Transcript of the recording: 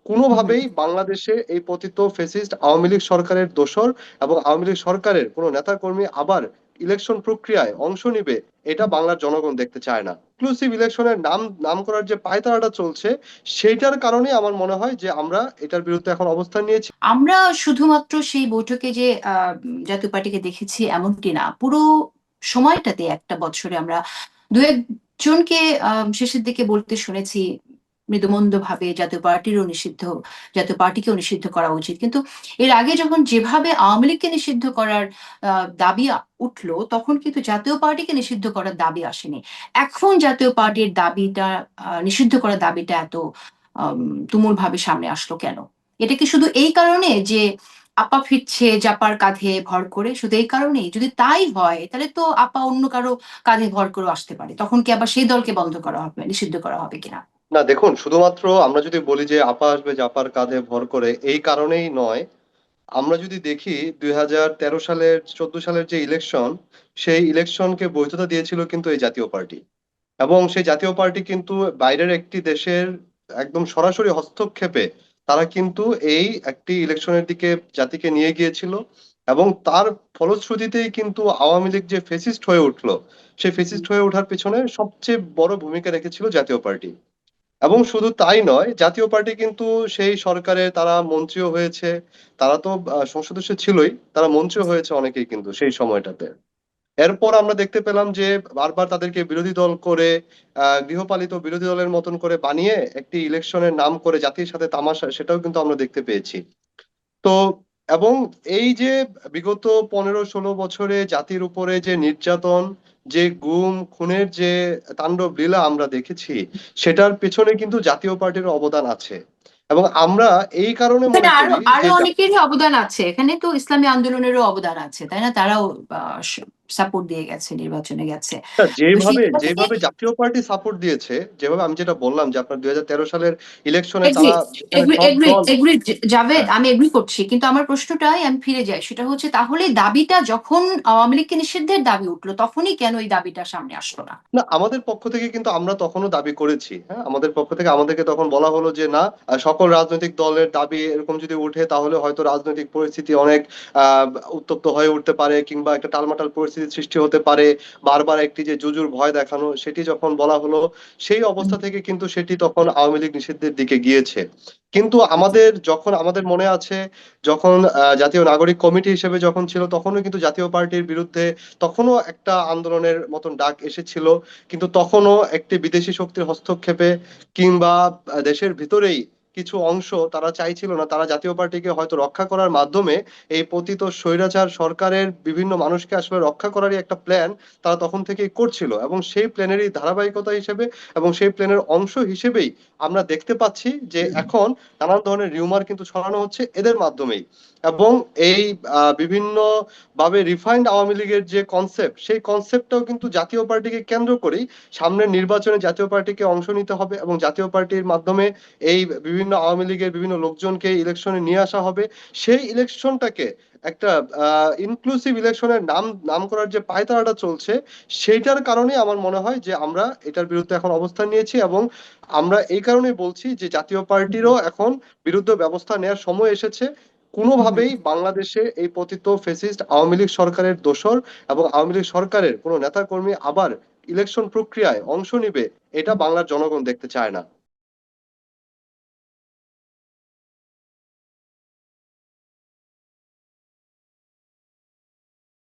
হুম, হুম। কোনোভাবেই বাংলাদেশে এই পতিত ফ্যাসিস্ট আওয়ামী লীগ সরকারের দোসর এবং আওয়ামী লীগ সরকারের কোনো নেতাকর্মী আবার ইলেকশন প্রক্রিয়ায় অংশ নিবে, এটা বাংলার জনগণ দেখতে চায় না। ইনক্লুসিভ ইলেকশনের নাম করার যে পায়তারাটা চলছে, সেইটার কারণে আমার মনে হয় যে আমরা এটার বিরুদ্ধে এখন অবস্থান নিয়েছি। আমরা শুধুমাত্র সেই বৈঠকে যে জাতীয় পার্টিকে দেখেছি এমনটি না, পুরো সময়টাতে একটা বছরে আমরা দু একজনকে শেষের দিকে বলতে শুনেছি মৃদুমন্দ ভাবে জাতীয় পার্টিকেও নিষিদ্ধ করা উচিত, কিন্তু এর আগে যখন যেভাবে আওয়ামী লীগকে নিষিদ্ধ করার দাবি উঠলো, তখন কিন্তু জাতীয় পার্টিকে নিষিদ্ধ করার দাবি আসেনি। এখন জাতীয় পার্টির দাবিটা, নিষিদ্ধ করার দাবিটা এত তুমুল ভাবে সামনে আসলো কেন? এটা কি শুধু এই কারণে যে আপা ফিরছে জাপার কাঁধে ভর করে, শুধু এই কারণেই? যদি তাই হয় তাহলে তো আপা অন্য কারো কাঁধে ভর করে আসতে পারে, তখন কি আবার সেই দলকে বন্ধ করা হবে, নিষিদ্ধ করা হবে কিনা? না দেখুন, শুধুমাত্র আমরা যদি বলি যে আপা আসবে জাপার কাঁধে ভর করে, এই কারণেই নয়। আমরা যদি দেখি 2013 সালের 14 সালের যে ইলেকশন, সেই ইলেকশনকে বৈধতা দিয়েছিল কিন্তু এই জাতীয় পার্টি। এবং সেই জাতীয় পার্টি কিন্তু বাইরের একটি দেশের একদম সরাসরি হস্তক্ষেপে তারা কিন্তু এই একটি ইলেকশনের দিকে জাতিকে নিয়ে গিয়েছিল। এবং তার ফলশ্রুতিতেই কিন্তু আওয়ামী লীগ যে ফেসিস্ট হয়ে উঠলো, সেই ফেসিস্ট হয়ে ওঠার পিছনে সবচেয়ে বড় ভূমিকা রেখেছিল জাতীয় পার্টি। এবং শুধু তাই নয়, জাতীয় পার্টি কিন্তু সেই সরকারে তারা মন্ত্রীও হয়েছে। তারা তো সংসদ সদস্য ছিলই, তারা মন্ত্রীও হয়েছে অনেকেই কিন্তু সেই সময়টাতে। এরপর আমরা দেখতে পেলাম যে বারবার তাদেরকে বিরোধী দল করে, গৃহপালিত বিরোধী দলের মতন করে বানিয়ে একটি ইলেকশনের নাম করে জাতির সাথে তামাশা, সেটাও কিন্তু আমরা দেখতে পেয়েছি। তো এবং এই যে বিগত 15-16 বছরে জাতির উপরে যে নির্যাতন, যে গুম খুনের যে তাণ্ডব লীলা আমরা দেখেছি, সেটার পেছনে কিন্তু জাতীয় পার্টির অবদান আছে। এবং আমরা এই কারণে এখানে মনে আরো করি আরো যে অনেকেরই অবদান আছে, এখানে তো ইসলামী আন্দোলনেরও অবদান আছে, তাই না? তারাও সাপোর্ট দিয়ে গেছে, নির্বাচনে গেছে। তো সেই যেভাবে জায়গা থেকে যেভাবে জাতীয় পার্টি সাপোর্ট দিয়েছে, যেভাবে আমি যেটা বললাম যে আপনার 2013 সালের ইলেকশনে এগ্রি, তারা যেখানে এগ্রি, সব এগ্রি, দল। এগ্রি। জাভেদ, হ্যাঁ। আমি এগ্রি করছি, কিন্তু আমার প্রশ্নটাই আমি ফিরে যাই, সেটা হচ্ছে তাহলে দাবিটা যখন আওয়ামী লীগকে নিষিদ্ধের দাবি উঠলো, তখনই কেন এই দাবিটা সামনে আসলো না? না, আমাদের পক্ষ থেকে কিন্তু আমরা তখনও দাবি করেছি। হ্যাঁ, আমাদের পক্ষ থেকে আমাদেরকে তখন বলা হলো যে না, সকল রাজনৈতিক দলের দাবি এরকম যদি উঠে তাহলে হয়তো রাজনৈতিক পরিস্থিতি অনেক আহ উত্তপ্ত হয়ে উঠতে পারে, কিংবা একটা টালমাটাল পরিস্থিতির সৃষ্টি হতে পারে। বারবার একটি যে জুজুর ভয় দেখানো, সেটি যখন বলা হলো, সেই অবস্থা থেকে কিন্তু সেটি তখন আওয়ামী লীগ নিষিদ্ধের দিকে গিয়েছে। কিন্তু আমাদের যখন আমাদের মনে আছে, যখন জাতীয় নাগরিক কমিটি হিসেবে যখন ছিল, তখনও কিন্তু জাতীয় পার্টির বিরুদ্ধে তখনও একটা আন্দোলনের মতন ডাক এসেছিল। কিন্তু তখনও একটি বিদেশি শক্তির হস্তক্ষেপে, কিংবা দেশের ভিতরেই কিছু অংশ তারা চাইছিল না, তারা জাতীয় পার্টিকে হয়তো রক্ষা করার মাধ্যমে এই পতিত স্বৈরাচার সরকারের বিভিন্ন মানুষকে আসলে রক্ষা করারই একটা প্ল্যান তারা তখন থেকেই করছিল। এবং সেই প্ল্যানেরই ধারাবাহিকতা হিসেবে এবং সেই প্ল্যানের অংশ হিসেবেই আমরা দেখতে পাচ্ছি যে এখন নানান ধরনের রিউমার কিন্তু ছড়ানো হচ্ছে এদের মাধ্যমেই। এবং এই বিভিন্ন ভাবে রিফাইন্ড আওয়ামী লীগের যে কনসেপ্ট, সেই কনসেপ্টটাও কিন্তু জাতীয় পার্টিকে কেন্দ্র করেই সামনের নির্বাচনে জাতীয় পার্টিকে অংশ নিতে হবে এবং জাতীয় পার্টির মাধ্যমে এই বিভিন্ন আওয়ামী লীগের বিভিন্ন লোকজনকে ইলেকশনে নিয়ে আসা হবে। সেই ইলেকশনটাকে একটা ইনক্লুসিভ ইলেকশনের নাম করার যে পায়তারাটা চলছে, সেইটার কারণে আমার মনে হয় যে আমরা এটার বিরুদ্ধে এখন অবস্থান নিয়েছি। এবং আমরা এই কারণেই বলছি যে জাতীয় পার্টিরও এখন বিরুদ্ধে ব্যবস্থা নেওয়ার সময় এসেছে। কোনোভাবেই বাংলাদেশে এই পতিত ফ্যাসিস্ট আওয়ামী লীগ সরকারের দোসর এবং আওয়ামী লীগ সরকারের কোনো নেতাকর্মী আবার ইলেকশন প্রক্রিয়ায় অংশ নিবে, এটা বাংলার জনগণ দেখতে চায় না।